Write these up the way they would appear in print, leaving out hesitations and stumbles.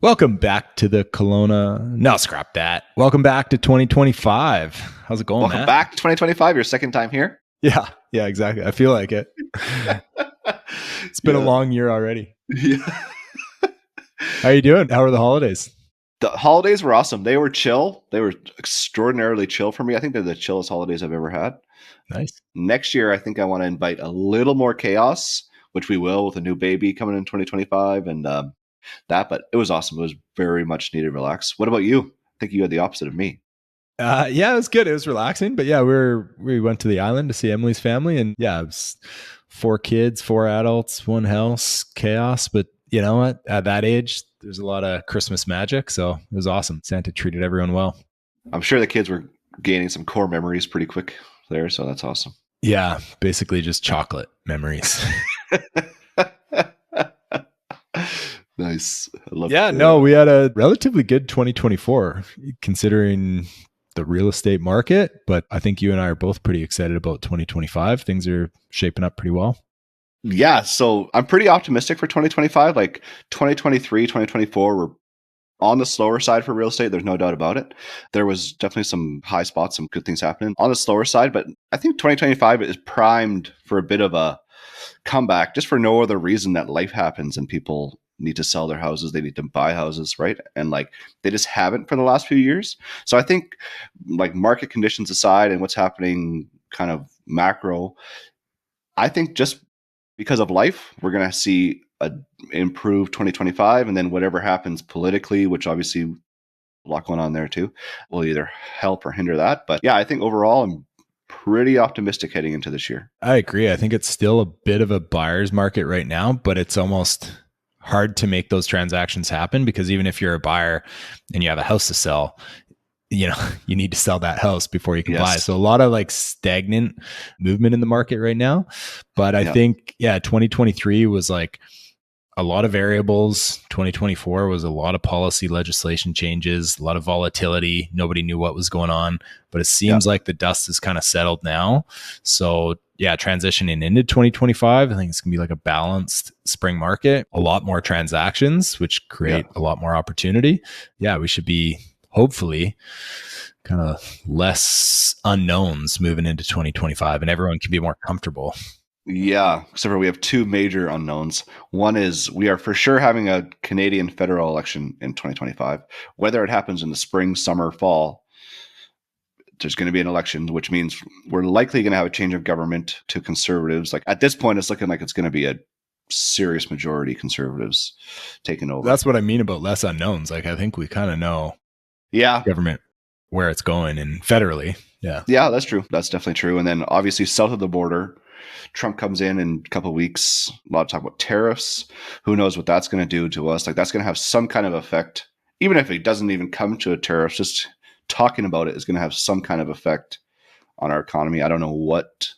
Welcome back to the Kelowna. No, scrap that. Welcome back to 2025. How's it going, Welcome Matt? back to 2025, your second time here. Yeah, exactly. I feel like it. It's been a long year already. Yeah. How are you doing? How are the holidays? The holidays were awesome. They were chill. They were extraordinarily chill for me. I think they're the chillest holidays I've ever had. Nice. Next year, I think I want to invite a little more chaos, which we will with a new baby coming in 2025 and but it was awesome. It was very much needed relax. What about you? I think you had the opposite of me. Yeah, it was good. It was relaxing, but yeah, we went to the island to see Emily's family, and yeah, it was 4 kids, 4 adults, 1 house, chaos. But you know what? At that age, there's a lot of Christmas magic, so it was awesome. Santa treated everyone well. I'm sure the kids were gaining some core memories pretty quick there, so that's awesome. Yeah, basically just chocolate memories. Nice. I love No, we had a relatively good 2024 considering the real estate market, but I think you and I are both pretty excited about 2025. Things are shaping up pretty well. Yeah, so I'm pretty optimistic for 2025. Like 2023, 2024 were on the slower side for real estate. There's no doubt about it. There was definitely some high spots, some good things happening on the slower side, but I think 2025 is primed for a bit of a comeback just for no other reason that life happens and people need to sell their houses. They need to buy houses, right? And like they just haven't for the last few years. So I think like market conditions aside and what's happening kind of macro, I think just because of life, we're going to see a improved 2025, and then whatever happens politically, which obviously a lot going on there too, will either help or hinder that. But yeah, I think overall, I'm pretty optimistic heading into this year. I agree. I think it's still a bit of a buyer's market right now, but it's almost hard to make those transactions happen because even if you're a buyer and you have a house to sell, you know, you need to sell that house before you can buy. So a lot of like stagnant movement in the market right now. But I think, 2023 was like a lot of variables. 2024 was a lot of policy legislation changes, a lot of volatility. Nobody knew what was going on, but it seems like the dust is kind of settled now. So transitioning into 2025, I think it's gonna be like a balanced spring market, a lot more transactions, which create a lot more opportunity. Yeah, we should be hopefully kind of less unknowns moving into 2025 and everyone can be more comfortable. Yeah, except for we have 2 major unknowns. One is we are for sure having a Canadian federal election in 2025. Whether it happens in the spring, summer, fall, there's going to be an election, which means we're likely going to have a change of government to conservatives. Like at this point, it's looking like it's going to be a serious majority conservatives taking over. That's what I mean about less unknowns. Like I think we kind of know government where it's going and federally. Yeah, that's true. That's definitely true. And then obviously south of the border, Trump comes in a couple of weeks. A lot of talk about tariffs. Who knows what that's going to do to us? Like that's going to have some kind of effect, even if it doesn't even come to a tariff. Just talking about it is going to have some kind of effect on our economy. I don't know what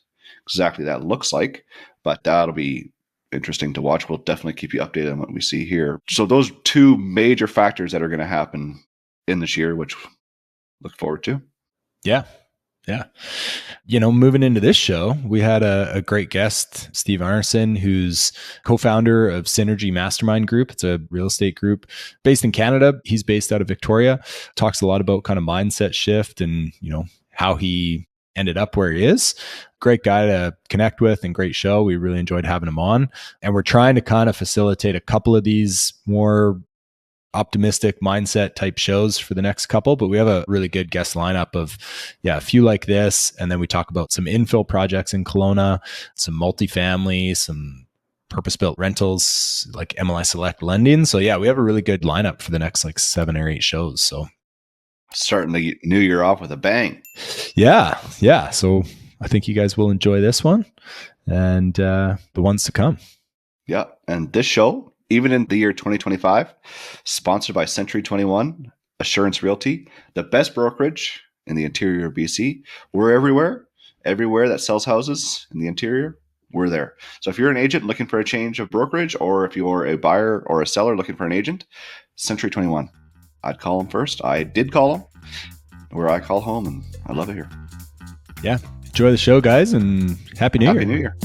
exactly that looks like, but that'll be interesting to watch. We'll definitely keep you updated on what we see here. So those 2 major factors that are going to happen in this year, which look forward to. Yeah. You know, moving into this show, we had a great guest, Steve Arneson, who's co-founder of Synergy Mastermind Group. It's a real estate group based in Canada. He's based out of Victoria, talks a lot about kind of mindset shift and, you know, how he ended up where he is. Great guy to connect with and great show. We really enjoyed having him on. And we're trying to kind of facilitate a couple of these more optimistic mindset type shows for the next couple, but we have a really good guest lineup of a few like this, and then we talk about some infill projects in Kelowna, some multifamily, some purpose-built rentals like MLI Select lending. So we have a really good lineup for the next like 7 or 8 shows. So starting the new year off with a bang. Yeah. So I think you guys will enjoy this one and the ones to come. Yeah, and this show, even in the year 2025, sponsored by Century 21, Assurance Realty, the best brokerage in the interior of BC. We're everywhere that sells houses in the interior, we're there. So if you're an agent looking for a change of brokerage, or if you're a buyer or a seller looking for an agent, Century 21. I'd call them first. I did call them, where I call home, and I love it here. Yeah. Enjoy the show, guys, and Happy New Year. Happy New Year.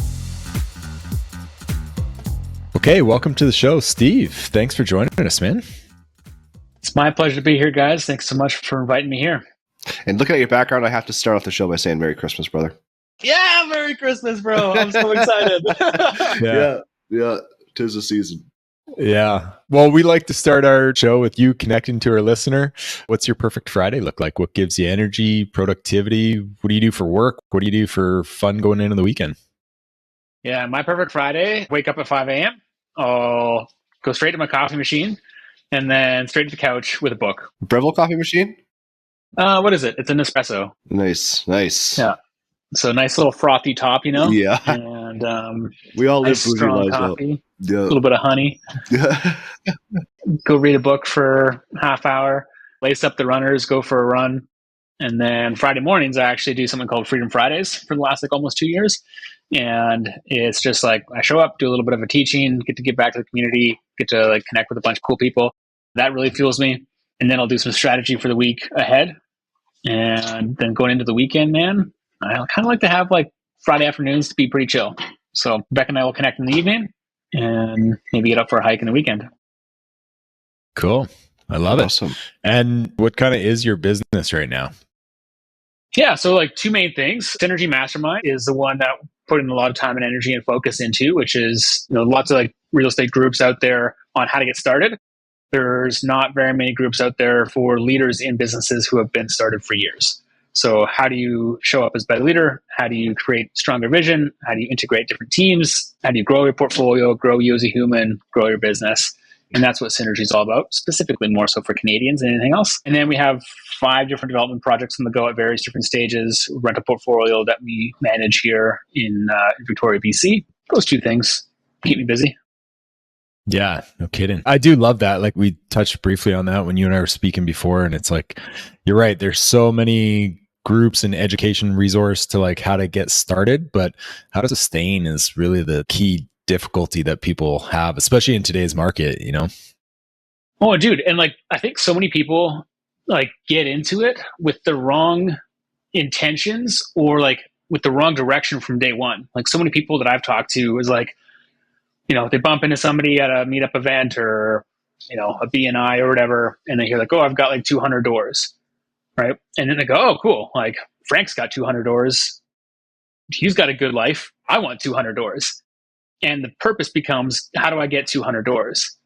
Okay, welcome to the show, Steve. Thanks for joining us, man. It's my pleasure to be here, guys. Thanks so much for inviting me here. And looking at your background, I have to start off the show by saying Merry Christmas, brother. Yeah, Merry Christmas, bro. I'm so excited. Yeah. 'Tis the season. Yeah. Well, we like to start our show with you connecting to our listener. What's your perfect Friday look like? What gives you energy, productivity? What do you do for work? What do you do for fun going into the weekend? Yeah, my perfect Friday, wake up at 5 a.m. I'll go straight to my coffee machine and then straight to the couch with a book. Breville coffee machine? What is it? It's an espresso. Nice. Yeah. So nice little frothy top, Yeah. and We all live nice bougie strong lives. coffee, Yeah. a little bit of honey. Go read a book for half hour, lace up the runners, go for a run. And then Friday mornings, I actually do something called Freedom Fridays for the last almost 2 years. And it's just like I show up, do a little bit of a teaching, get to give back to the community, get to connect with a bunch of cool people. That really fuels me. And then I'll do some strategy for the week ahead. And then going into the weekend, man, I kind of like to have Friday afternoons to be pretty chill. So Beck and I will connect in the evening and maybe get up for a hike in the weekend. Cool. I love Awesome. it. And what kind of is your business right now? Yeah, so two main things. Synergy Mastermind is the one that put in a lot of time and energy and focus into, which is lots of real estate groups out there on how to get started. There's not very many groups out there for leaders in businesses who have been started for years. So how do you show up as a better leader? How do you create stronger vision? How do you integrate different teams? How do you grow your portfolio, grow you as a human, grow your business? And that's what Synergy is all about, specifically more so for Canadians than anything else. And then we have 5 different development projects on the go at various different stages, rental portfolio that we manage here in Victoria, BC. Those 2 things keep me busy. Yeah, no kidding. I do love that. We touched briefly on that when you and I were speaking before, and it's you're right. There's so many groups and education resource to how to get started, but how to sustain is really the key difficulty that people have, especially in today's market, Oh, dude. And I think so many people get into it with the wrong intentions or with the wrong direction from day one. So many people that I've talked to is they bump into somebody at a meetup event or, a BNI or whatever. And they hear oh, I've got 200 doors. Right. And then they go, oh, cool. Frank's got 200 doors. He's got a good life. I want 200 doors. And the purpose becomes, how do I get 200 doors?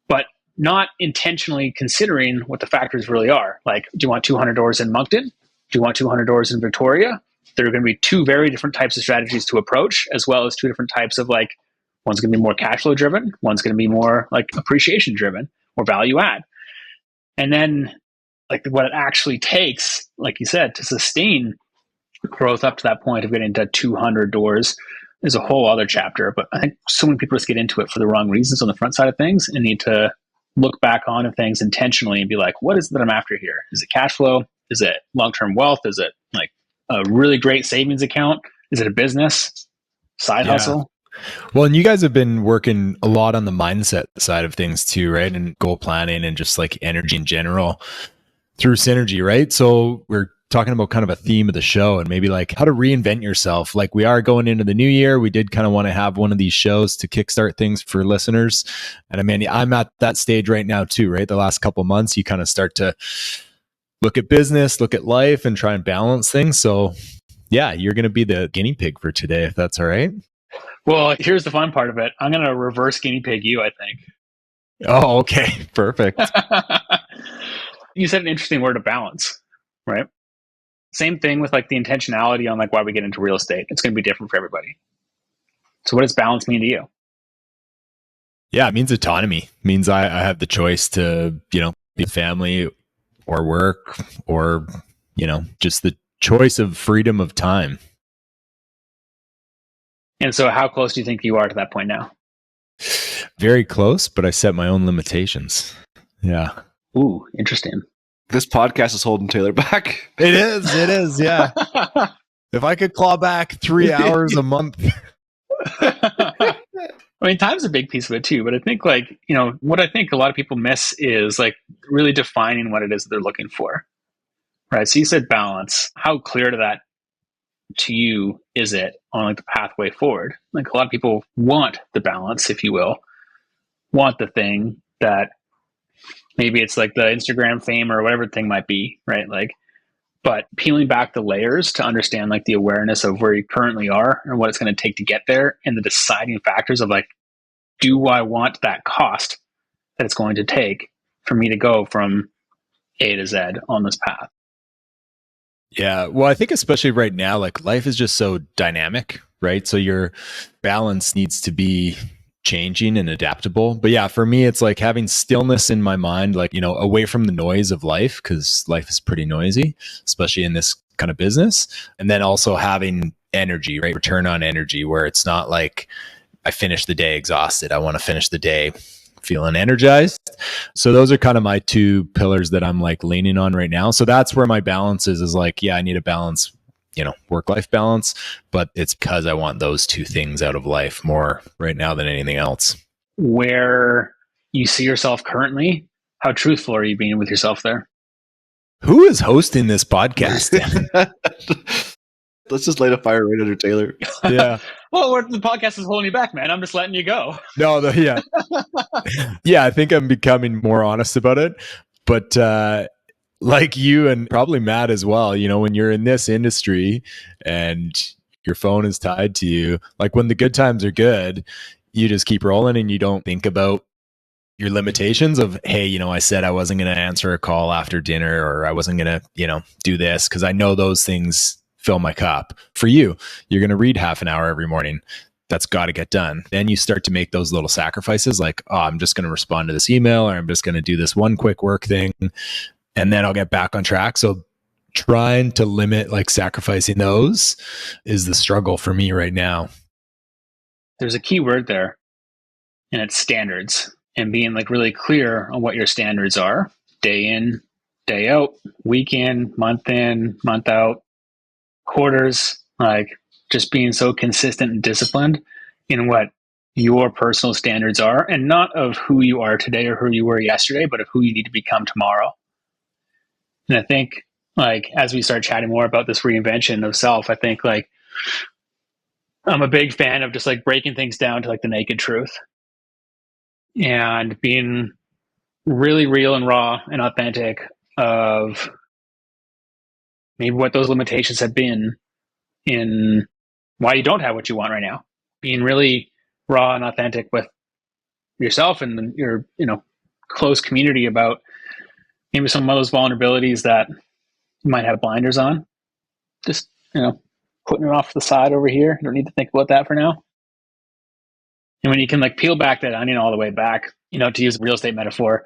But not intentionally considering what the factors really are. Do you want 200 doors in Moncton? Do you want 200 doors in Victoria? There are going to be 2 very different types of strategies to approach, as well as 2 different types of one's going to be more cash flow driven. One's going to be more appreciation driven or value add. And then what it actually takes, like you said, to sustain growth up to that point of getting to 200 doors is a whole other chapter. But I think so many people just get into it for the wrong reasons on the front side of things and need to look back on things intentionally and be what is it that I'm after here? Is it cash flow? Is it long-term wealth? Is it a really great savings account? Is it a business? Side hustle? Well, and you guys have been working a lot on the mindset side of things too, right? And goal planning and just energy in general through Synergy, right? So we're talking about kind of a theme of the show and maybe how to reinvent yourself. We are going into the new year. We did kind of want to have one of these shows to kickstart things for listeners. And I'm at that stage right now too, right? The last couple of months, you kind of start to look at business, look at life and try and balance things. So yeah, you're going to be the guinea pig for today, if that's all right. Well, here's the fun part of it. I'm going to reverse guinea pig you, I think. Oh, okay. Perfect. You said an interesting word of balance, right? Same thing with the intentionality on why we get into real estate. It's going to be different for everybody. So what does balance mean to you? Yeah, it means autonomy. It means I have the choice to, be family or work or, just the choice of freedom of time. And so how close do you think you are to that point now? Very close, but I set my own limitations. Yeah. Ooh, interesting. This podcast is holding Taylor back. It is. Yeah. If I could claw back 3 hours a month. Time's a big piece of it too, but I think what I think a lot of people miss is really defining what it is that they're looking for. Right. So you said balance. How clear to you is it on the pathway forward? A lot of people want the balance, if you will, want the thing that Maybe it's like the Instagram fame or whatever the thing might be, right? Like, but peeling back the layers to understand like the awareness of where you currently are and what it's going to take to get there, and the deciding factors of like, do I want that cost that it's going to take for me to go from A to Z on this path? Yeah. Well, I think especially right now, like life is just so dynamic, right? So your balance needs to be changing and adaptable. But yeah, for me, it's like having stillness in my mind, like, away from the noise of life, because life is pretty noisy, especially in this kind of business. And then also having energy, right? Return on energy, where it's not like I finish the day exhausted. I want to finish the day feeling energized. So those are kind of my two pillars that I'm like leaning on right now. So that's where my balance is like, yeah, I need a balance, work-life balance, but it's because I want those two things out of life more right now than anything else. Where you see yourself currently, how truthful are you being with yourself there? Who is hosting this podcast? Let's just light a fire right under Taylor. Yeah. Well, the podcast is holding you back, man. I'm just letting you go. No, yeah. Yeah, I think I'm becoming more honest about it. But like you and probably Matt as well, when you're in this industry and your phone is tied to you, like when the good times are good, you just keep rolling and you don't think about your limitations of, hey, I said I wasn't going to answer a call after dinner, or I wasn't going to, do this, because I know those things fill my cup. For you, you're going to read half an hour every morning. That's got to get done. Then you start to make those little sacrifices like, oh, I'm just going to respond to this email, or I'm just going to do this one quick work thing, and then I'll get back on track. So trying to limit, like sacrificing those, is the struggle for me right now. There's a key word there, and it's standards, and being like really clear on what your standards are, day in, day out, week in, month out, quarters, like just being so consistent and disciplined in what your personal standards are, and not of who you are today or who you were yesterday, but of who you need to become tomorrow. And I think like as we start chatting more about this reinvention of self, I think like I'm a big fan of just like breaking things down to like the naked truth and being really real and raw and authentic of maybe what those limitations have been in why you don't have what you want right now. Being really raw and authentic with yourself and your, close community about maybe some of those vulnerabilities that you might have blinders on. Just, putting it off to the side over here. You don't need to think about that for now. And when you can like peel back that onion all the way back, to use a real estate metaphor,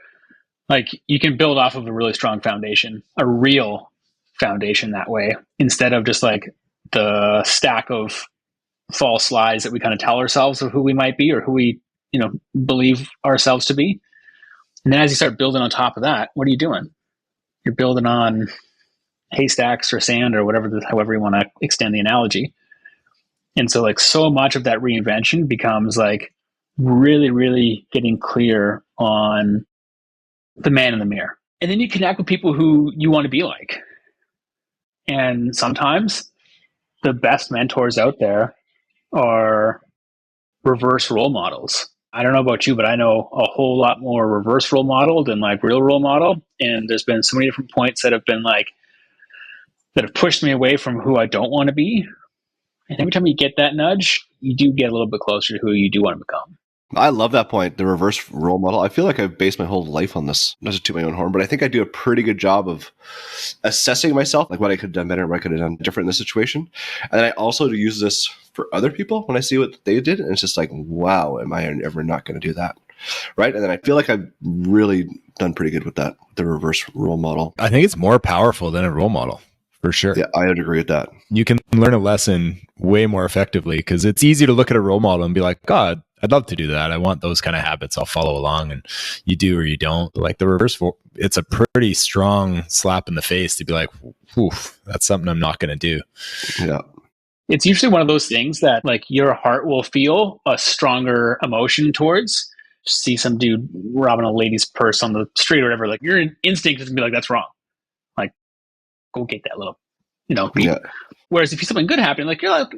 like you can build off of a really strong foundation, a real foundation that way, instead of just like the stack of false lies that we kind of tell ourselves of who we might be or who we, believe ourselves to be. And then as you start building on top of that, what are you doing? You're building on haystacks or sand or however you want to extend the analogy. And so like so much of that reinvention becomes like really, really getting clear on the man in the mirror. And then you connect with people who you want to be like. And sometimes the best mentors out there are reverse role models. I don't know about you, but I know a whole lot more reverse role model than like real role model. And there's been so many different points that have been like, that have pushed me away from who I don't want to be. And every time you get that nudge, you do get a little bit closer to who you do want to become. I love that point, the reverse role model. I feel like I've based my whole life on this. Not to toot my own horn, but I think I do a pretty good job of assessing myself, like what I could have done better, what I could have done different in this situation. And then I also use this for other people when I see what they did. And it's just like, wow, am I ever not going to do that? Right. And then I feel like I've really done pretty good with that, the reverse role model. I think it's more powerful than a role model. For sure. Yeah, I would agree with that. You can learn a lesson way more effectively because it's easy to look at a role model and be like, God, I'd love to do that. I want those kind of habits. I'll follow along. And you do or you don't. Like the reverse, it's a pretty strong slap in the face to be like, oof, that's something I'm not going to do. Yeah. It's usually one of those things that like your heart will feel a stronger emotion towards. See some dude robbing a lady's purse on the street or whatever. Like your instinct is to be like, that's wrong. Like, go get that little, beat. Yeah. Whereas if you see something good happening, like you're like,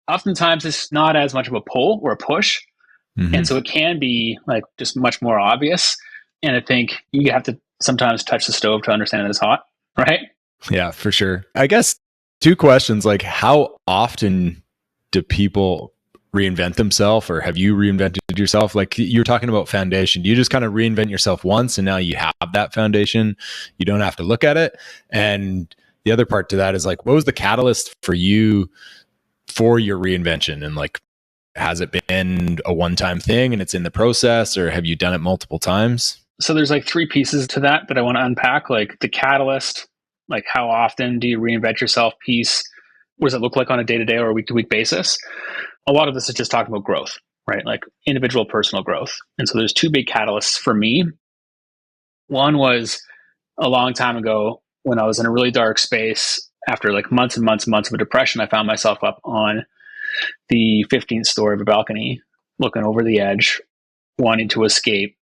oftentimes it's not as much of a pull or a push. Mm-hmm. And so it can be like just much more obvious And I think you have to sometimes touch the stove to understand that it's hot, right? Yeah, for sure. I guess two questions, like how often do people reinvent themselves, or have you reinvented yourself? Like you're talking about foundation. Do you just kind of reinvent yourself once and now you have that foundation? You don't have to look at it. And the other part to that is like, what was the catalyst for you for your reinvention? And like, has it been a one-time thing and it's in the process, or have you done it multiple times? So there's like three pieces to that I want to unpack. Like the catalyst, like how often do you reinvent yourself piece? What does it look like on a day-to-day or a week-to-week basis? A lot of this is just talking about growth, right? Like individual personal growth. And so there's two big catalysts for me. One was a long time ago when I was in a really dark space. After like months and months and months of a depression, I found myself up on the 15th story of a balcony, looking over the edge, wanting to escape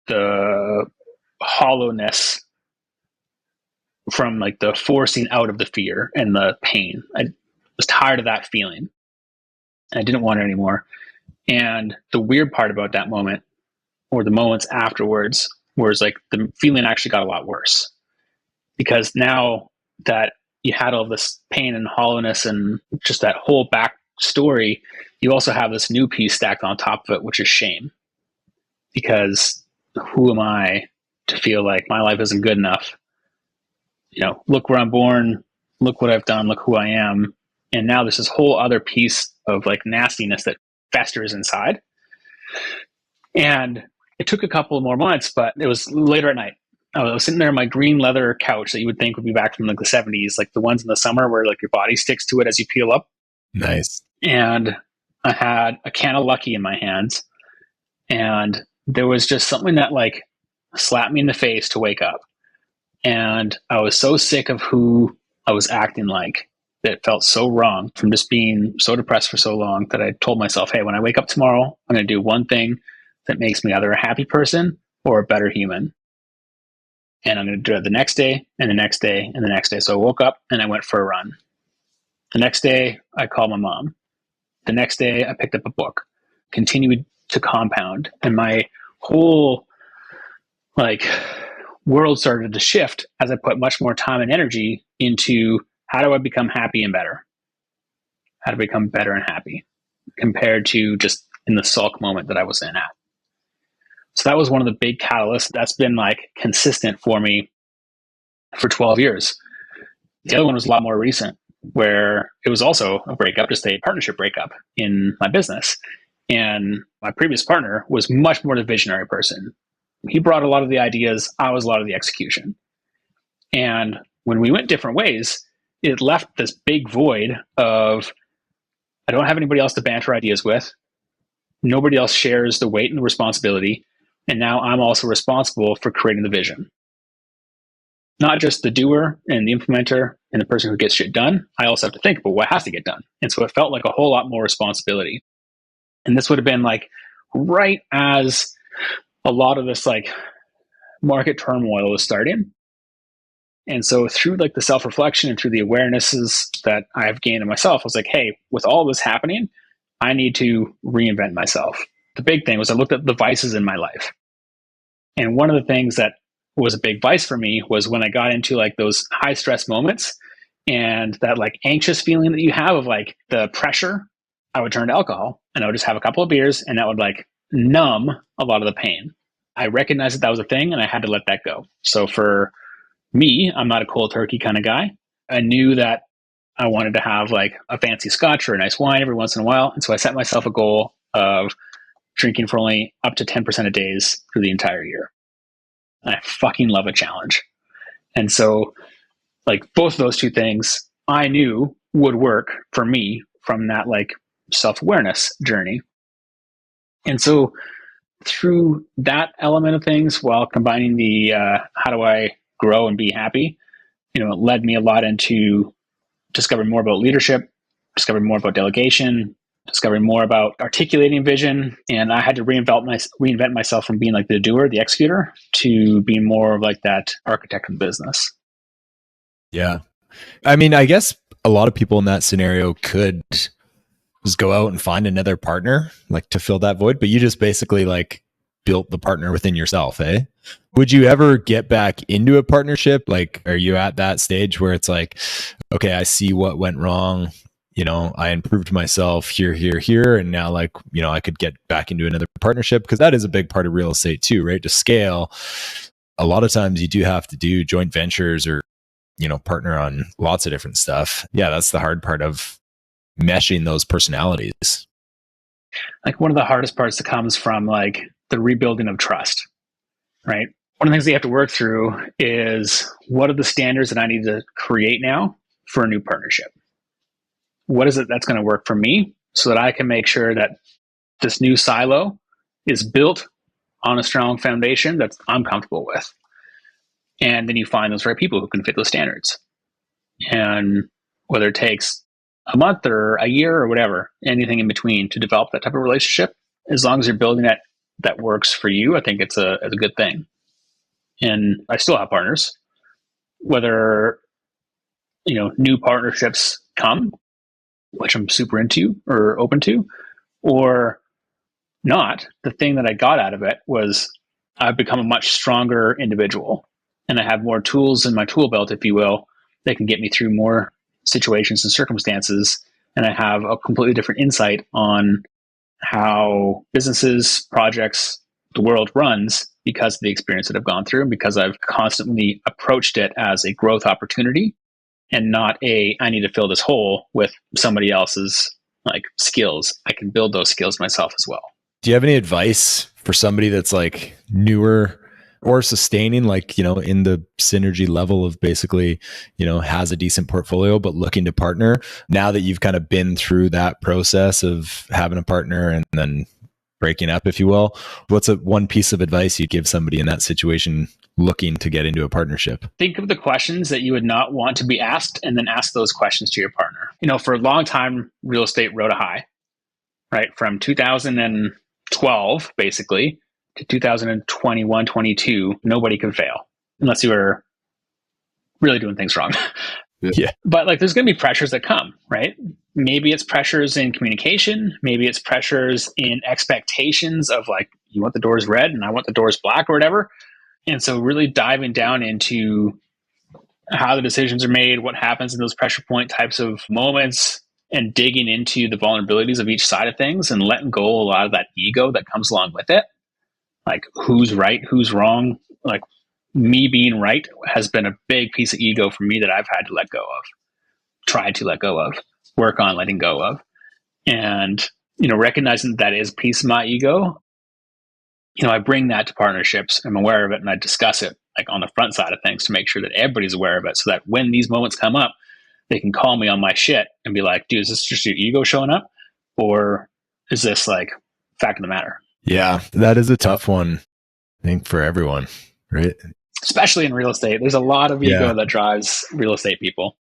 the hollowness from like the forcing out of the fear and the pain. I was tired of that feeling. And I didn't want it anymore. And the weird part about that moment, or the moments afterwards, was like the feeling actually got a lot worse. Because now that you had all this pain and hollowness and just that whole back story, you also have this new piece stacked on top of it, which is shame. Because who am I to feel like my life isn't good enough? You know, look where I'm born, look what I've done, look who I am. And now there's this whole other piece of like nastiness that festers inside. And it took a couple more months, but it was later at night. I was sitting there on my green leather couch that you would think would be back from like the 70s, like the ones in the summer where like your body sticks to it as you peel up. Nice. And I had a can of Lucky in my hands. And there was just something that like slapped me in the face to wake up. And I was so sick of who I was acting like that it felt so wrong from just being so depressed for so long that I told myself, hey, when I wake up tomorrow, I'm going to do one thing that makes me either a happy person or a better human. And I'm going to do it the next day and the next day and the next day. So I woke up and I went for a run. The next day, I called my mom. The next day, I picked up a book, continued to compound. And my whole like world started to shift as I put much more time and energy into how do I become happy and better? How to become better and happy compared to just in the sulk moment that I was in at. So that was one of the big catalysts that's been like consistent for me for 12 years. The other one was a lot more recent, where it was also a breakup, just a partnership breakup in my business. And my previous partner was much more the visionary person. He brought a lot of the ideas. I was a lot of the execution. And when we went different ways, it left this big void of, I don't have anybody else to banter ideas with. Nobody else shares the weight and the responsibility. And now I'm also responsible for creating the vision. Not just the doer and the implementer and the person who gets shit done. I also have to think about what has to get done. And so it felt like a whole lot more responsibility. And this would have been like right as a lot of this like market turmoil was starting. And so through like the self-reflection and through the awarenesses that I've gained in myself, I was like, hey, with all this happening, I need to reinvent myself. The big thing was I looked at the vices in my life. And one of the things that was a big vice for me was when I got into like those high stress moments and that like anxious feeling that you have of like the pressure, I would turn to alcohol and I would just have a couple of beers and that would like numb a lot of the pain. I recognized that that was a thing and I had to let that go. So for me, I'm not a cold turkey kind of guy. I knew that I wanted to have like a fancy scotch or a nice wine every once in a while. And so I set myself a goal of drinking for only up to 10% of days for the entire year. And I fucking love a challenge. And so like both of those two things I knew would work for me from that like self-awareness journey. And so through that element of things, while combining the how do I grow and be happy, it led me a lot into discovering more about leadership, discovering more about delegation, discovering more about articulating vision. And I had to reinvent myself from being like the doer, the executor, to being more of like that architect of the business. Yeah. I mean, I guess a lot of people in that scenario could just go out and find another partner, like to fill that void, but you just basically like built the partner within yourself, eh? Would you ever get back into a partnership? Like, are you at that stage where it's like, okay, I see what went wrong. I improved myself here. And now I could get back into another partnership, because that is a big part of real estate too, right? To scale, a lot of times you do have to do joint ventures or, partner on lots of different stuff. Yeah. That's the hard part of meshing those personalities. Like one of the hardest parts that comes from like the rebuilding of trust, right? One of the things that you have to work through is, what are the standards that I need to create now for a new partnership? What is it that's going to work for me so that I can make sure that this new silo is built on a strong foundation that I'm comfortable with? And then you find those right people who can fit those standards. And whether it takes a month or a year or whatever, anything in between to develop that type of relationship, as long as you're building that works for you, I think it's a good thing. And I still have partners, whether new partnerships come, which I'm super into or open to, or not. The thing that I got out of it was I've become a much stronger individual, and I have more tools in my tool belt, if you will, that can get me through more situations and circumstances. And I have a completely different insight on how businesses, projects, the world runs, because of the experience that I've gone through, and because I've constantly approached it as a growth opportunity and not I need to fill this hole with somebody else's like skills. I can build those skills myself as well. Do you have any advice for somebody that's like newer or sustaining, like, in the synergy level of basically, has a decent portfolio, but looking to partner, now that you've kind of been through that process of having a partner and then breaking up, if you will? What's one piece of advice you'd give somebody in that situation looking to get into a partnership? Think of the questions that you would not want to be asked, and then ask those questions to your partner. For a long time, real estate rode a high, right? From 2012, basically, to 2021, 22, nobody could fail unless you were really doing things wrong. Yeah. But like, there's going to be pressures that come, right? Maybe it's pressures in communication. Maybe it's pressures in expectations of like, you want the doors red and I want the doors black or whatever. And so really diving down into how the decisions are made, what happens in those pressure point types of moments, and digging into the vulnerabilities of each side of things and letting go a lot of that ego that comes along with it. Like, who's right, who's wrong. Like, me being right has been a big piece of ego for me that I've had to let go of, tried to let go of, work on letting go of. And, recognizing that is a piece of my ego, I bring that to partnerships. I'm aware of it and I discuss it like on the front side of things to make sure that everybody's aware of it, so that when these moments come up, they can call me on my shit and be like, dude, is this just your ego showing up? Or is this like fact of the matter? Yeah, that is a tough one, I think, for everyone, right? Especially in real estate. There's a lot of ego that drives real estate people.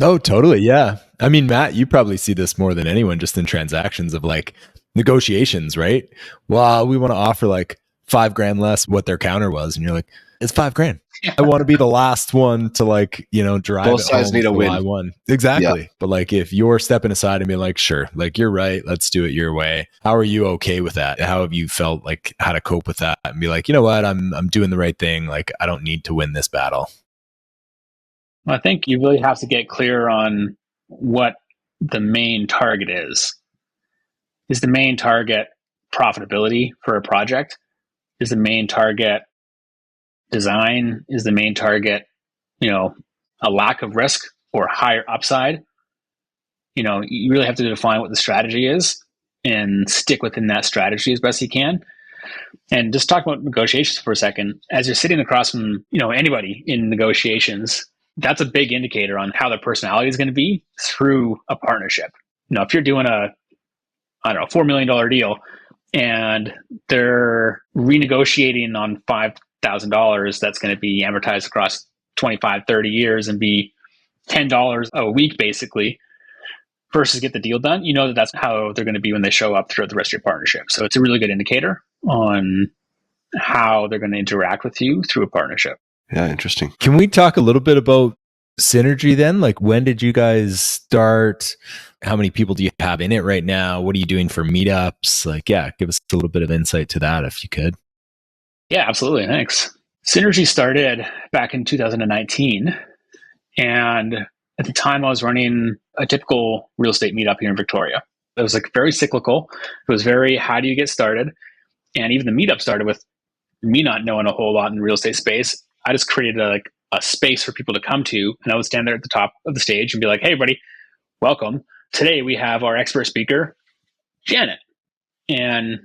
Oh, totally. Yeah. I mean, Matt, you probably see this more than anyone just in transactions of like negotiations, right? Well, we want to offer like $5,000 less what their counter was. And you're like, it's $5,000. Yeah. I want to be the last one to like, drive both it sides home need a win. I won. Exactly. Yeah. But like, if you're stepping aside and being like, sure, like you're right, let's do it your way. How are you okay with that? How have you felt like how to cope with that and be like, you know what, I'm doing the right thing. Like, I don't need to win this battle. I think you really have to get clear on what the main target is. Is the main target profitability for a project? Is the main target design? Is the main target, a lack of risk or higher upside? You really have to define what the strategy is and stick within that strategy as best you can. And just talk about negotiations for a second. As you're sitting across from, anybody in negotiations, that's a big indicator on how their personality is going to be through a partnership. If you're doing a $4 million deal and they're renegotiating on $5,000, that's going to be amortized across 25, 30 years and be $10 a week, basically, versus get the deal done, that's how they're going to be when they show up throughout the rest of your partnership. So it's a really good indicator on how they're going to interact with you through a partnership. Yeah, interesting. Can we talk a little bit about Synergy then? Like, when did you guys start? How many people do you have in it right now? What are you doing for meetups? Like, yeah, give us a little bit of insight to that if you could. Yeah, absolutely. Thanks. Synergy started back in 2019. And at the time, I was running a typical real estate meetup here in Victoria. It was like very cyclical. It was very, how do you get started? And even the meetup started with me not knowing a whole lot in the real estate space. I just created a space for people to come to. And I would stand there at the top of the stage and be like, hey, everybody, welcome. Today we have our expert speaker, Janet. And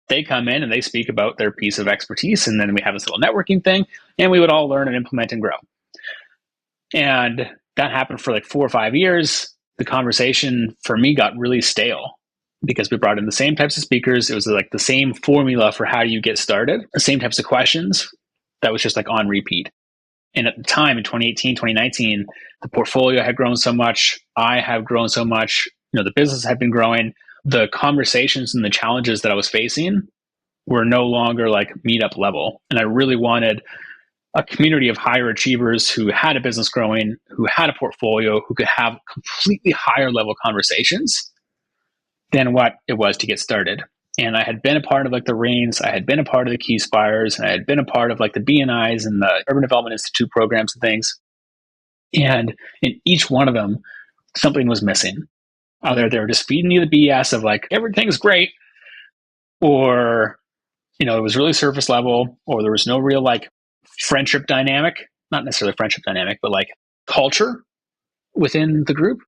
they come in and they speak about their piece of expertise. And then we have this little networking thing, and we would all learn and implement and grow. And that happened for like 4 or 5 years. The conversation for me got really stale because we brought in the same types of speakers. It was like the same formula for how do you get started, the same types of questions that was just like on repeat. And at the time in 2018, 2019, the portfolio had grown so much. I have grown so much. The business had been growing. The conversations and the challenges that I was facing were no longer like meetup level. And I really wanted a community of higher achievers who had a business growing, who had a portfolio, who could have completely higher level conversations than what it was to get started. And I had been a part of like the Reins, I had been a part of the Key Spires, and I had been a part of like the BNIs and the Urban Development Institute programs and things. And in each one of them, something was missing. Either they were just feeding you the BS of like, everything's great, or, it was really surface level, or there was no real like friendship dynamic, not necessarily friendship dynamic, but like culture within the group.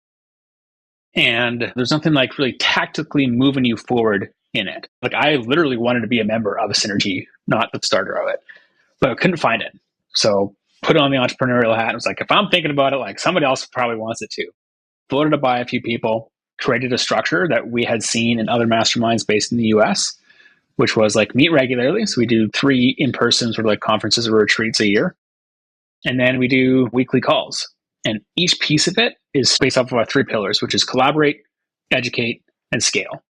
And there's nothing like really tactically moving you forward in it. Like I literally wanted to be a member of a Synergy, not the starter of it, but I couldn't find it. So put on the entrepreneurial hat. And was like, if I'm thinking about it, like somebody else probably wants it too. Voted to buy a few people, created a structure that we had seen in other masterminds based in the US, which was like meet regularly. So we do 3 in-person sort of like conferences or retreats a year. And then we do weekly calls. And each piece of it is based off of our 3 pillars, which is collaborate, educate, and scale.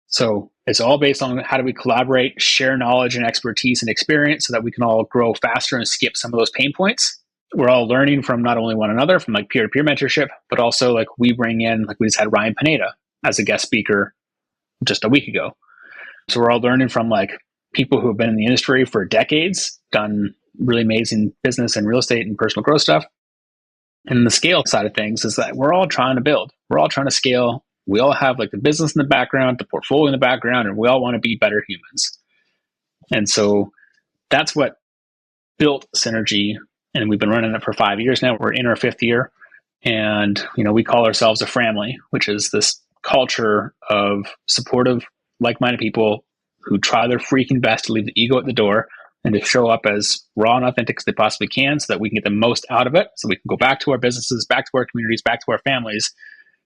So it's all based on how do we collaborate, share knowledge and expertise and experience so that we can all grow faster and skip some of those pain points. We're all learning from not only one another, from like peer-to-peer mentorship, but also like we bring in, like we just had Ryan Pineda as a guest speaker just a week ago. So we're all learning from like people who have been in the industry for decades, done really amazing business and real estate and personal growth stuff. And the scale side of things is that we're all trying to build. We're all trying to scale. We all have like the business in the background, the portfolio in the background, and we all want to be better humans. And so that's what built Synergy. And we've been running it for 5 years now. We're in our 5th year. And, we call ourselves a family, which is this culture of supportive, like-minded people who try their freaking best to leave the ego at the door and to show up as raw and authentic as they possibly can so that we can get the most out of it. So we can go back to our businesses, back to our communities, back to our families,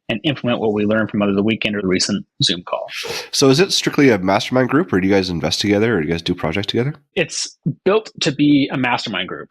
and implement what we learned from either the weekend or the recent Zoom call. So is it strictly a mastermind group, or do you guys invest together, or do you guys do projects together? It's built to be a mastermind group.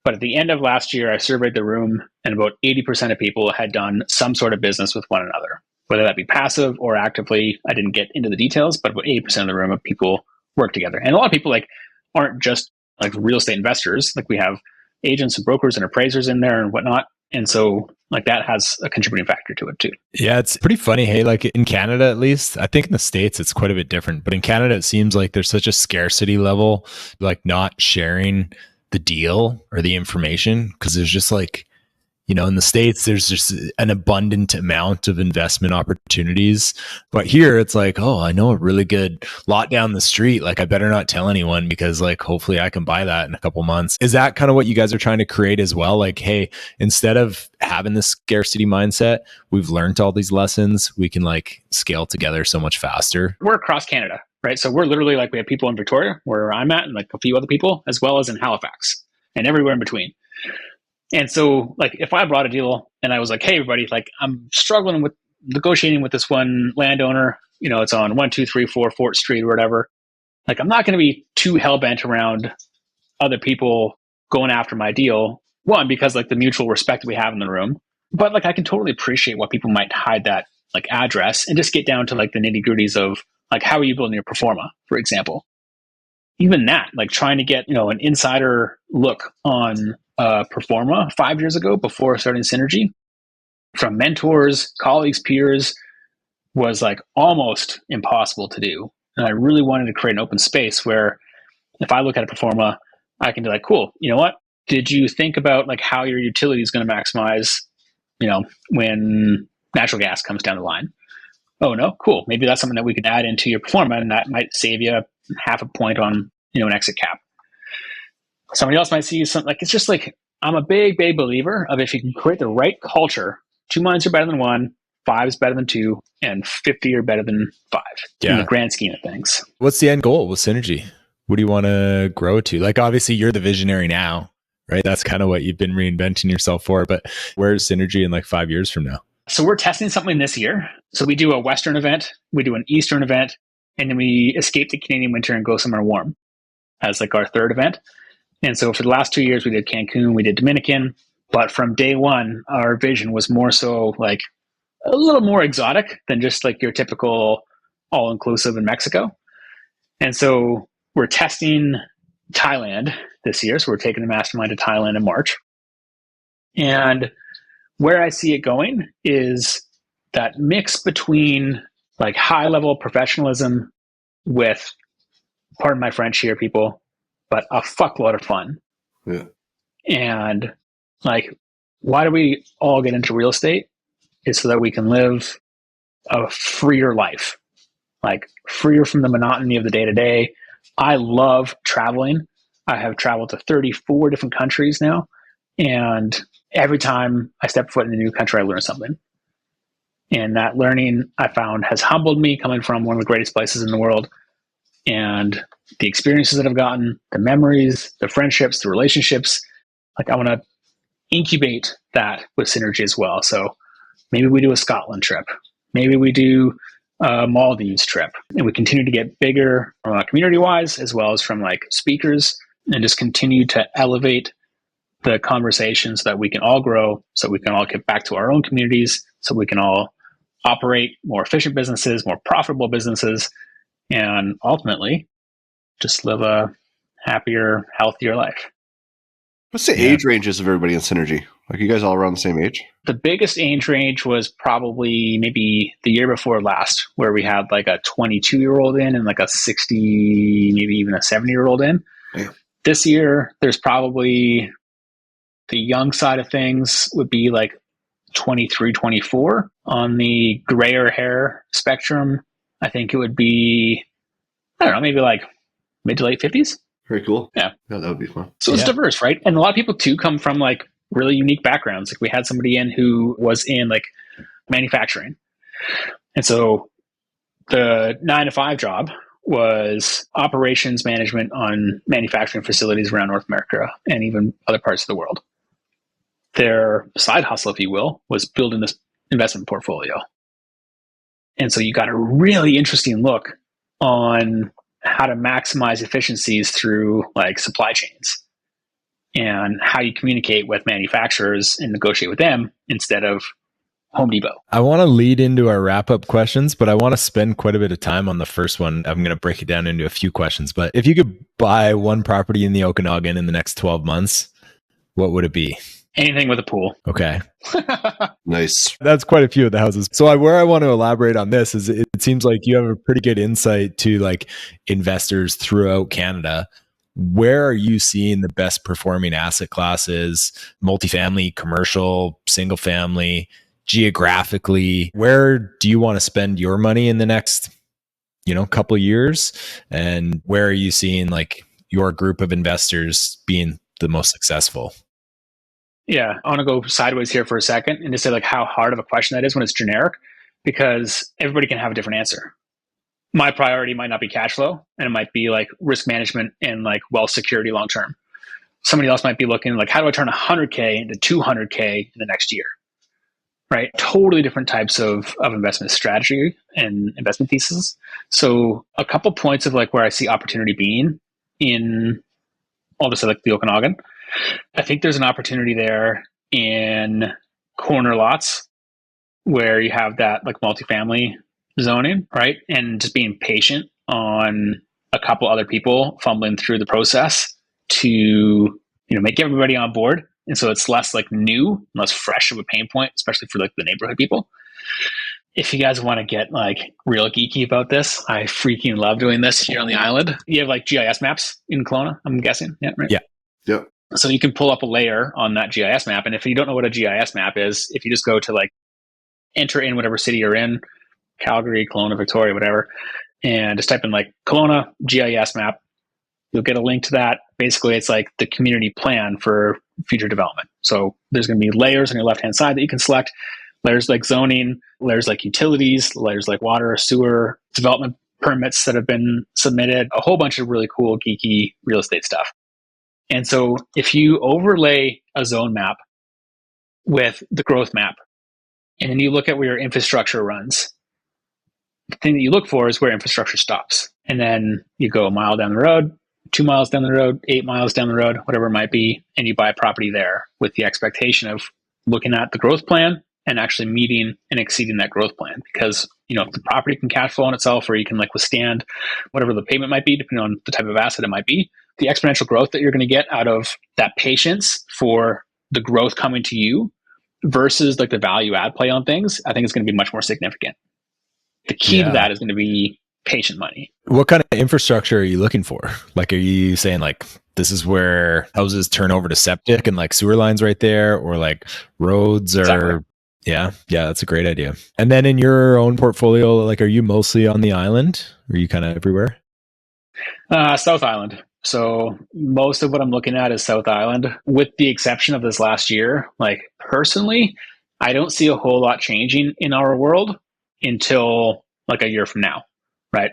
But at the end of last year, I surveyed the room, and about 80% of people had done some sort of business with one another, whether that be passive or actively. I didn't get into the details, but about 80% of the room of people work together. And a lot of people like aren't just like real estate investors. Like we have agents and brokers and appraisers in there and whatnot. And so like that has a contributing factor to it too. Yeah, it's pretty funny. Hey, like in Canada, at least, I think in the States, it's quite a bit different. But in Canada, it seems like there's such a scarcity level, like not sharing the deal or the information, because there's just like, in the States, there's just an abundant amount of investment opportunities. But here it's like, oh, I know a really good lot down the street. Like I better not tell anyone because like, hopefully I can buy that in a couple months. Is that kind of what you guys are trying to create as well? Like, hey, instead of having this scarcity mindset, we've learned all these lessons. We can like scale together so much faster. We're across Canada, right? So we're literally like, we have people in Victoria where I'm at and like a few other people, as well as in Halifax and everywhere in between. And so like if I brought a deal and I was like, hey, everybody, like I'm struggling with negotiating with this one landowner, it's on 1, 2, 3, 4 Fort Street or whatever. Like I'm not going to be too hell-bent around other people going after my deal. One, because like the mutual respect we have in the room, but like I can totally appreciate why people might hide that like address and just get down to like the nitty-gritties of like how are you building your pro forma, for example. Even that, like trying to get, an insider look on pro forma 5 years ago before starting Synergy from mentors, colleagues, peers was like almost impossible to do. And I really wanted to create an open space where if I look at a pro forma, I can be like, cool, you know what? Did you think about like how your utility is going to maximize, when natural gas comes down the line? Oh no, cool. Maybe that's something that we could add into your performance, and that might save you half a point on, an exit cap. Somebody else might see something like, it's just like, I'm a big believer of, if you can create the right culture, 2 minds are better than 1, 5 is better than 2, and 50 are better than 5 in the grand scheme of things. What's the end goal with Synergy? What do you want to grow to? Like, obviously you're the visionary now, right? That's kind of what you've been reinventing yourself for, but where's Synergy in like 5 years from now? So we're testing something this year. So we do a Western event, we do an Eastern event, and then we escape the Canadian winter and go somewhere warm as like our third event. And so for the last 2 years, we did Cancun, we did Dominican, but from day one, our vision was more so like a little more exotic than just like your typical all-inclusive in Mexico. And so we're testing Thailand this year. So we're taking the mastermind to Thailand in March. And where I see it going is that mix between like high-level professionalism with, pardon my French here, people, but a fuckload of fun. Yeah. And like, why do we all get into real estate? Is so that we can live a freer life, like freer from the monotony of the day to day. I love traveling. I have traveled to 34 different countries now. And every time I step foot in a new country, I learn something. And that learning, I found, has humbled me, coming from one of the greatest places in the world. And the experiences that I've gotten, the memories, the friendships, the relationships, like I want to incubate that with Synergy as well. So maybe we do a Scotland trip. Maybe we do a Maldives trip. And we continue to get bigger community-wise, as well as from like speakers, and just continue to elevate the conversations so that we can all grow, so we can all get back to our own communities, so we can all operate more efficient businesses, more profitable businesses, and ultimately just live a happier, healthier life. What's the age ranges of everybody in Synergy? Like, you guys all around the same age? The biggest age range was probably maybe the year before last, where we had like a 22-year-old in and like a 60, maybe even a 70-year-old in. Yeah. This year, there's probably the young side of things would be like 23, 24. On the grayer hair spectrum, I think it would be, I don't know, maybe like mid to late 50s. Very cool. Yeah. Yeah, that would be fun. So it's diverse, right? And a lot of people too come from like really unique backgrounds. Like we had somebody in who was in like manufacturing. And so the 9-to-5 job was operations management on manufacturing facilities around North America and even other parts of the world. Their side hustle, if you will, was building this investment portfolio. And so you got a really interesting look on how to maximize efficiencies through like supply chains and how you communicate with manufacturers and negotiate with them instead of Home Depot. I want to lead into our wrap-up questions, but I want to spend quite a bit of time on the first one. I'm going to break it down into a few questions. But if you could buy one property in the Okanagan in the next 12 months, what would it be? Anything with a pool. Okay. Nice. That's quite a few of the houses. So where I want to elaborate on this is it seems like you have a pretty good insight to like investors throughout Canada. Where are you seeing the best performing asset classes, multifamily, commercial, single family, geographically? Where do you want to spend your money in the next, couple of years? And where are you seeing like your group of investors being the most successful? Yeah, I want to go sideways here for a second and just say like how hard of a question that is when it's generic, because everybody can have a different answer. My priority might not be cash flow, and it might be like risk management and like wealth security long term. Somebody else might be looking like, how do I turn 100K into 200K in the next year? Right? Totally different types of investment strategy and investment thesis. So a couple points of like where I see opportunity being in obviously like the Okanagan. I think there's an opportunity there in corner lots where you have that like multifamily zoning, right? And just being patient on a couple other people fumbling through the process to, make everybody on board. And so it's less like new, less fresh of a pain point, especially for like the neighborhood people. if you guys want to get like real geeky about this, I freaking love doing this here on the island. You have like GIS maps in Kelowna, I'm guessing. Yeah, right? Yeah. Yep. So you can pull up a layer on that GIS map. And if you don't know what a GIS map is, if you just go to like enter in whatever city you're in, Calgary, Kelowna, Victoria, whatever, and just type in like Kelowna GIS map, you'll get a link to that. Basically, it's like the community plan for future development. So there's going to be layers on your left-hand side that you can select. Layers like zoning, layers like utilities, layers like water, sewer, development permits that have been submitted, a whole bunch of really cool, geeky real estate stuff. And so if you overlay a zone map with the growth map, and then you look at where your infrastructure runs, the thing that you look for is where infrastructure stops. And then you go a mile down the road, 2 miles down the road, 8 miles down the road, whatever it might be, and you buy a property there with the expectation of looking at the growth plan and actually meeting and exceeding that growth plan. Because, if the property can cash flow on itself, or you can like withstand whatever the payment might be, depending on the type of asset it might be, the exponential growth that you're going to get out of that patience for the growth coming to you versus like the value add play on things, I think it's going to be much more significant. The key to that is going to be patient money. What kind of infrastructure are you looking for? Like, are you saying like this is where houses turn over to septic and like sewer lines right there, or like roads, or Exactly. Yeah, that's a great idea. And then in your own portfolio, like, are you mostly on the island? Or are you kind of everywhere? South Island. So most of what I'm looking at is South Island, with the exception of this last year. Like personally, I don't see a whole lot changing in our world until like a year from now, right?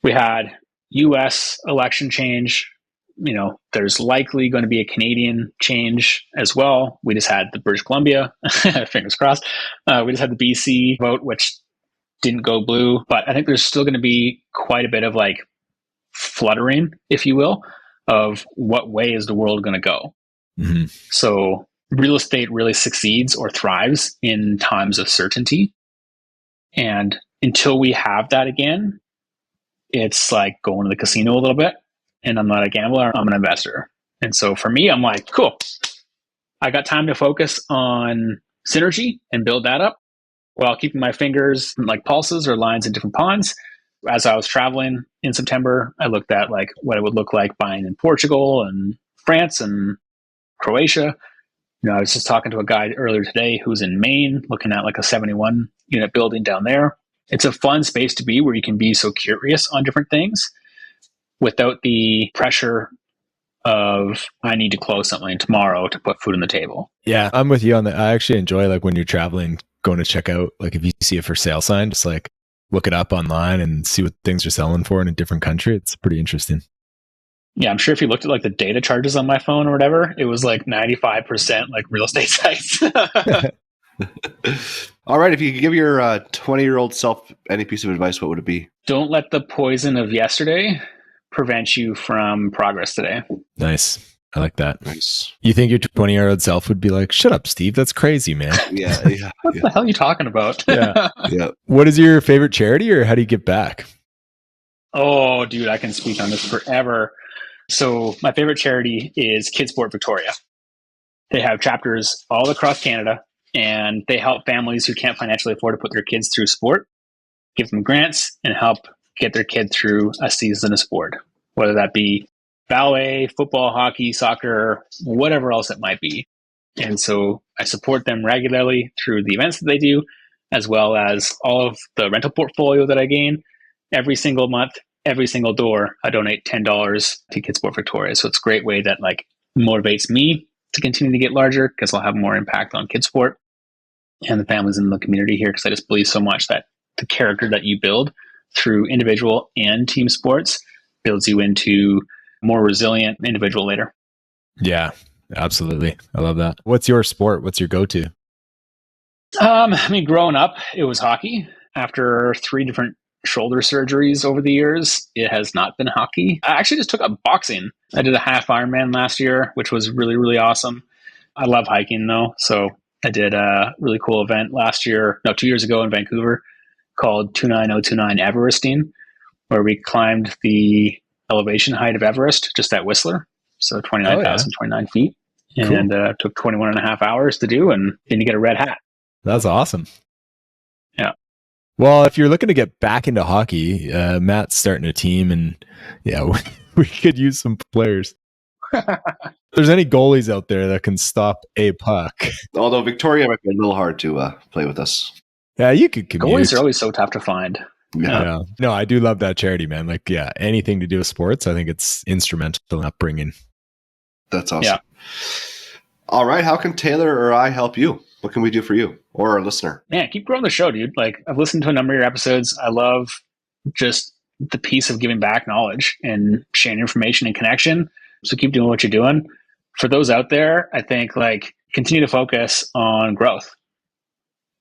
We had US election change. There's likely going to be a Canadian change as well. We just had the British Columbia, fingers crossed. We just had the BC vote, which didn't go blue. But I think there's still going to be quite a bit of like fluttering, if you will, of what way is the world going to go. Mm-hmm. So real estate really succeeds or thrives in times of certainty. And until we have that again, it's like going to the casino a little bit. And I'm not a gambler, I'm an investor. And so for me, I'm like, cool. I got time to focus on synergy and build that up while keeping my fingers like pulses or lines in different ponds. As I was traveling in September, I looked at like what it would look like buying in Portugal and France and Croatia. I was just talking to a guy earlier today who's in Maine, looking at like a 71 unit building down there. It's a fun space to be where you can be so curious on different things without the pressure of I need to close something tomorrow to put food on the table. Yeah, I'm with you on that. I actually enjoy like when you're traveling, going to check out, like if you see a for sale sign, just like look it up online and see what things are selling for in a different country. It's pretty interesting. Yeah, I'm sure if you looked at like the data charges on my phone or whatever, it was like 95% like real estate sites. All right. If you could give your 20-year-old self any piece of advice, what would it be? Don't let the poison of yesterday prevent you from progress today. Nice. I like that. Nice. You think your 20-year-old self would be like, shut up, Steve. That's crazy, man. Yeah. What the hell are you talking about? Yeah. Yeah. What is your favorite charity, or how do you give back? Oh, dude, I can speak on this forever. So my favorite charity is Kidsport Victoria. They have chapters all across Canada, and they help families who can't financially afford to put their kids through sport, give them grants, and help get their kid through a season of sport, whether that be ballet, football, hockey, soccer, whatever else it might be. And so I support them regularly through the events that they do, as well as all of the rental portfolio that I gain. Every single month, every single door, I donate $10 to Kidsport Victoria. So it's a great way that like motivates me to continue to get larger, because I'll have more impact on Kidsport and the families in the community here, because I just believe so much that the character that you build through individual and team sports builds you into a more resilient individual later. Yeah, absolutely. I love that. What's your sport? What's your go-to? Growing up, it was hockey. After 3 different shoulder surgeries over the years, it has not been hockey. I actually just took up boxing. I did a half Ironman last year, which was really, really awesome. I love hiking though. So I did a really cool event 2 years ago in Vancouver called 29029 Everesting, where we climbed the elevation height of Everest just at Whistler. So 29,029 feet. And took 21 and a half hours to do, and then you get a red hat. That's awesome. Yeah. Well, if you're looking to get back into hockey, Matt's starting a team, and yeah, we could use some players. If there's any goalies out there that can stop a puck. Although Victoria might be a little hard to play with us. Yeah, you could commute. Goalies are always so tough to find. Yeah. No, I do love that charity, man. Like, yeah, anything to do with sports, I think it's instrumental in upbringing. That's awesome. Yeah. All right. How can Taylor or I help you? What can we do for you or our listener? Man, keep growing the show, dude. Like, I've listened to a number of your episodes. I love just the piece of giving back knowledge and sharing information and connection. So keep doing what you're doing. For those out there, I think like continue to focus on growth.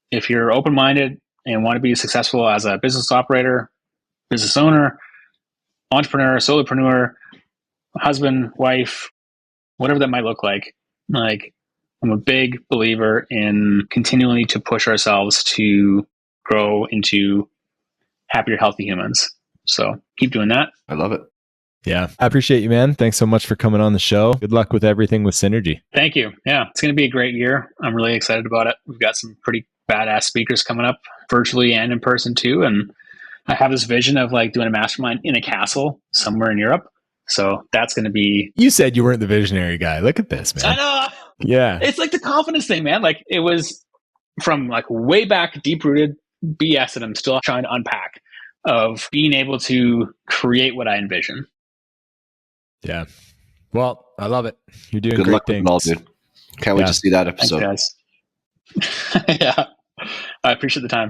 If you're open-minded and want to be successful as a business operator, business owner, entrepreneur, solopreneur, husband, wife, whatever that might look like I'm a big believer in continually to push ourselves to grow into happier, healthy humans. So keep doing that. I love it. Yeah. I appreciate you, man. Thanks so much for coming on the show. Good luck with everything with Synergy. Thank you. Yeah, it's going to be a great year. I'm really excited about it. We've got some pretty badass speakers coming up virtually and in person too. And I have this vision of like doing a mastermind in a castle somewhere in Europe. So that's going to be... You said you weren't the visionary guy. Look at this, man. I know. Yeah. It's like the confidence thing, man. Like it was from like way back, deep-rooted BS that I'm still trying to unpack of being able to create what I envision. Yeah. Well, I love it. You're doing Good great luck with things. it all, dude. Can't wait to see that episode. Thanks, guys. Yeah. I appreciate the time.